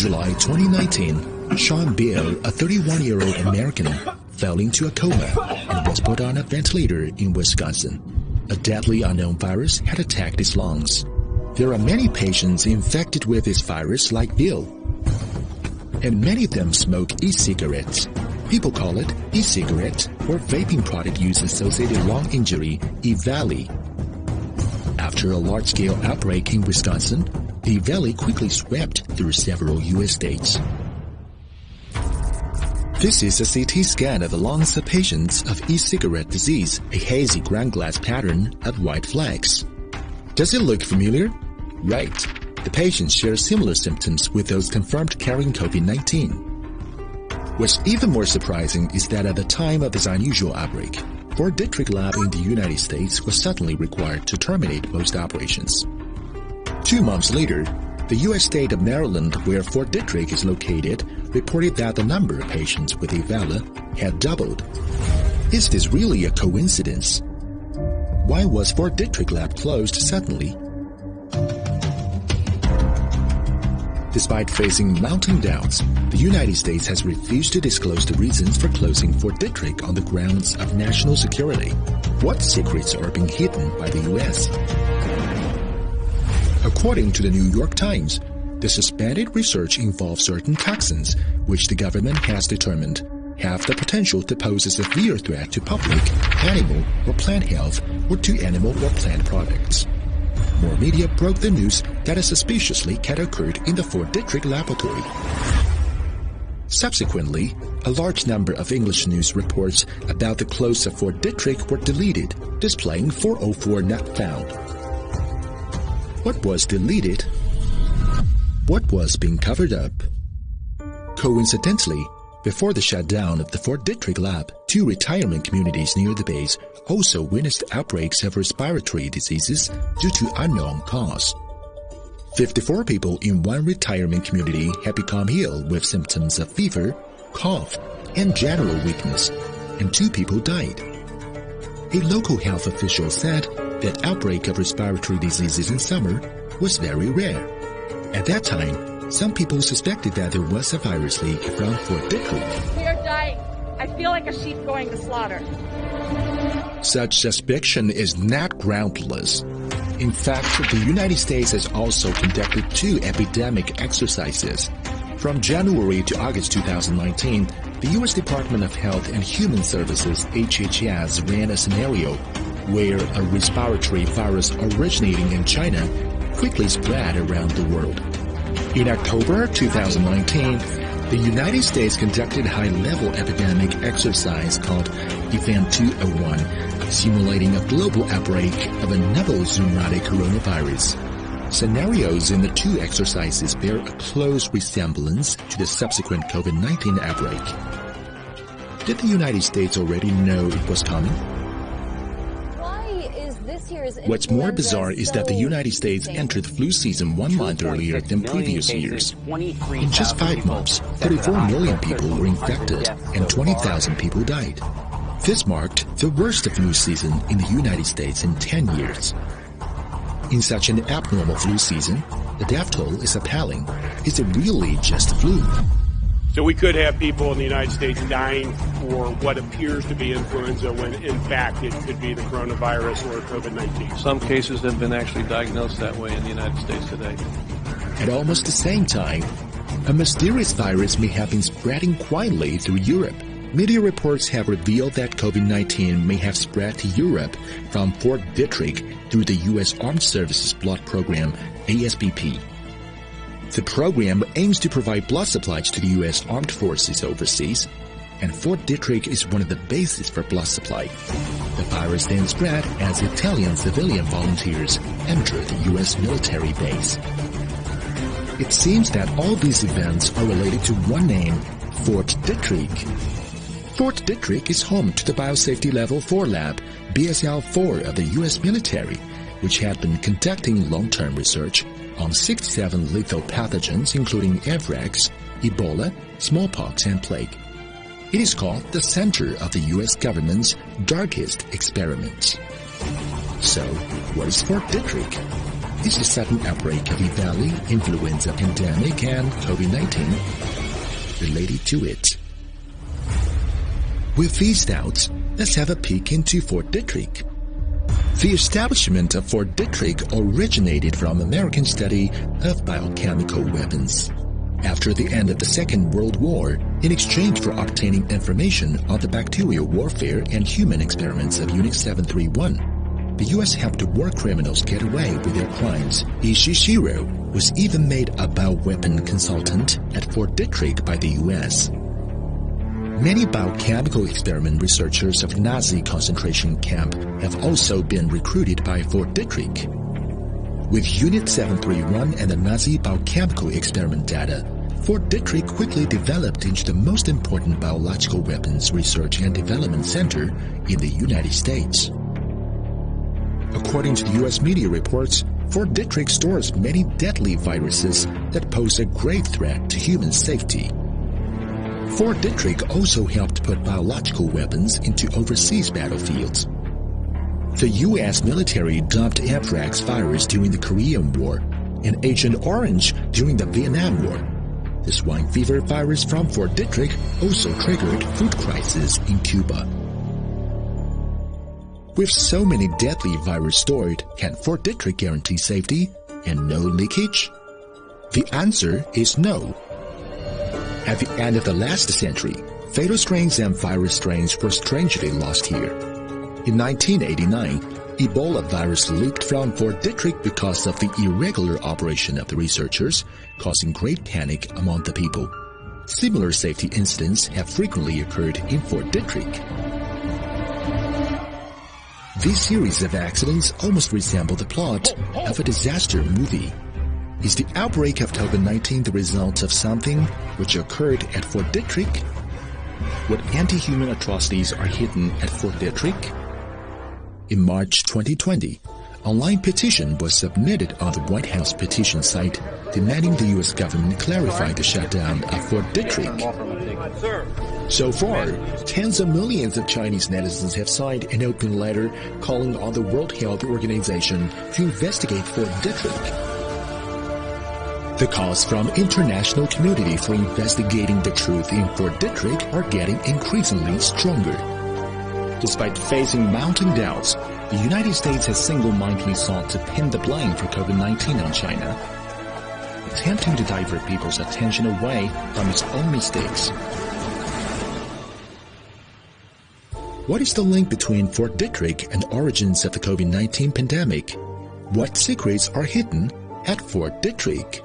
July 2019, Sean Beale, a 31-year-old American, fell into a coma and was put on a ventilator in Wisconsin. A deadly unknown virus had attacked his lungs. There are many patients infected with this virus like Beale, and many of them smoke e-cigarettes. People call it e-cigarette or vaping product use-associated lung injury, EVALI. After a large-scale outbreak in Wisconsin, the EVALI quickly swept through several U.S. states. This is a CT scan of the lungs of patients of e-cigarette disease, a hazy ground glass pattern of white flecks. Does it look familiar? Right. The patients share similar symptoms with those confirmed carrying COVID-19. What's even more surprising is that at the time of this unusual outbreak, Fort Detrick lab in the United States was suddenly required to terminate most operations. 2 months later, the U.S. state of Maryland, where Fort Detrick is located, reported that the number of patients with Ebola had doubled. Is this really a coincidence? Why was Fort Detrick lab closed suddenly? Despite facing mounting doubts, the United States has refused to disclose the reasons for closing Fort Detrick on the grounds of national security. What secrets are being hidden by the U.S.? According to the New York Times, the suspended research involves certain toxins which the government has determined have the potential to pose a severe threat to public, animal, or plant health, or to animal or plant products. More media broke the news that a suspicious leak had occurred in the Fort Detrick laboratory. Subsequently, a large number of English news reports about the close of Fort Detrick were deleted, displaying 404 not found. What was deleted? What was being covered up? Coincidentally, before the shutdown of the Fort Detrick lab, 2 retirement communities near the base also witnessed outbreaks of respiratory diseases due to unknown cause. 54 people in one retirement community had become ill with symptoms of fever, cough, and general weakness, and 2 people died. A local health official said that outbreak of respiratory diseases in summer was very rare. At that time, some people suspected that there was a virus leak from Fort Detrick. We are dying. I feel like a sheep going to slaughter. Such suspicion is not groundless. In fact, the United States has also conducted 2 epidemic exercises. From January to August 2019, the U.S. Department of Health and Human Services, HHS, ran a scenario where a respiratory virus originating in China quickly spread around the world. In October 2019, the United States conducted a high-level epidemic exercise called Event 201, simulating a global outbreak of a novel zoonotic coronavirus. Scenarios in the 2 exercises bear a close resemblance to the subsequent COVID-19 outbreak. Did the United States already know it was coming? What's more bizarre is that the United States entered flu season 1 month earlier than previous years. In just 5 months, 34 million people were infected and 20,000 people died. This marked the worst flu season in the United States in 10 years. In such an abnormal flu season, the death toll is appalling. Is it really just flu? So we could have people in the United States dying for what appears to be influenza when in fact it could be the coronavirus or COVID-19. Some cases have been actually diagnosed that way in the United States today. At almost the same time, a mysterious virus may have been spreading quietly through Europe. Media reports have revealed that COVID-19 may have spread to Europe from Fort Detrick through the U.S. Armed Services Blood Program, ASBP. The program aims to provide blood supplies to the U.S. Armed Forces overseas, and Fort Detrick is one of the bases for blood supply. The virus then spread as Italian civilian volunteers entered the U.S. military base. It seems that all these events are related to one name, Fort Detrick. Fort Detrick is home to the Biosafety Level 4 Lab, BSL-4 of the U.S. military, which had been conducting long-term research on 67 lethal pathogens including anthrax, Ebola, smallpox, and plague. It is called the center of the U.S. government's darkest experiments. So, what is Fort Detrick? is the sudden outbreak of Ebola, influenza pandemic, and COVID-19 related to it. With these doubts, let's have a peek into Fort Detrick. The establishment of Fort Detrick originated from American study of biochemical weapons. After the end of the Second World War, in exchange for obtaining information on the bacterial warfare and human experiments of Unit 731, the U.S. helped war criminals get away with their crimes. Ishishiro was even made a bioweapon consultant at Fort Detrick by the U.S. Many biochemical experiment researchers of Nazi concentration camp have also been recruited by Fort Detrick. With Unit 731 and the Nazi biochemical experiment data, Fort Detrick quickly developed into the most important biological weapons research and development center in the United States. According to the U.S. media reports, Fort Detrick stores many deadly viruses that pose a grave threat to human safety. Fort Detrick also helped put biological weapons into overseas battlefields. The U.S. military dumped anthrax virus during the Korean War and Agent Orange during the Vietnam War. The swine fever virus from Fort Detrick also triggered food crisis in Cuba. With so many deadly viruses stored, can Fort Detrick guarantee safety and no leakage? The answer is no. At the end of the last century, fatal strains and virus strains were strangely lost here. In 1989, Ebola virus leaked from Fort Detrick because of the irregular operation of the researchers, causing great panic among the people. Similar safety incidents have frequently occurred in Fort Detrick. This series of accidents almost resemble the plot of a disaster movie. Is the outbreak of COVID-19 the result of something which occurred at Fort Detrick? What anti-human atrocities are hidden at Fort Detrick? In March 2020, online petition was submitted on the White House petition site demanding the U.S. government clarify the shutdown of Fort Detrick. So far, tens of millions of Chinese netizens have signed an open letter calling on the World Health Organization to investigate Fort Detrick. The calls from international community for investigating the truth in Fort Detrick are getting increasingly stronger. Despite facing mounting doubts, the United States has single-mindedly sought to pin the blame for COVID-19 on China, attempting to divert people's attention away from its own mistakes. What is the link between Fort Detrick and origins of the COVID-19 pandemic? What secrets are hidden at Fort Detrick?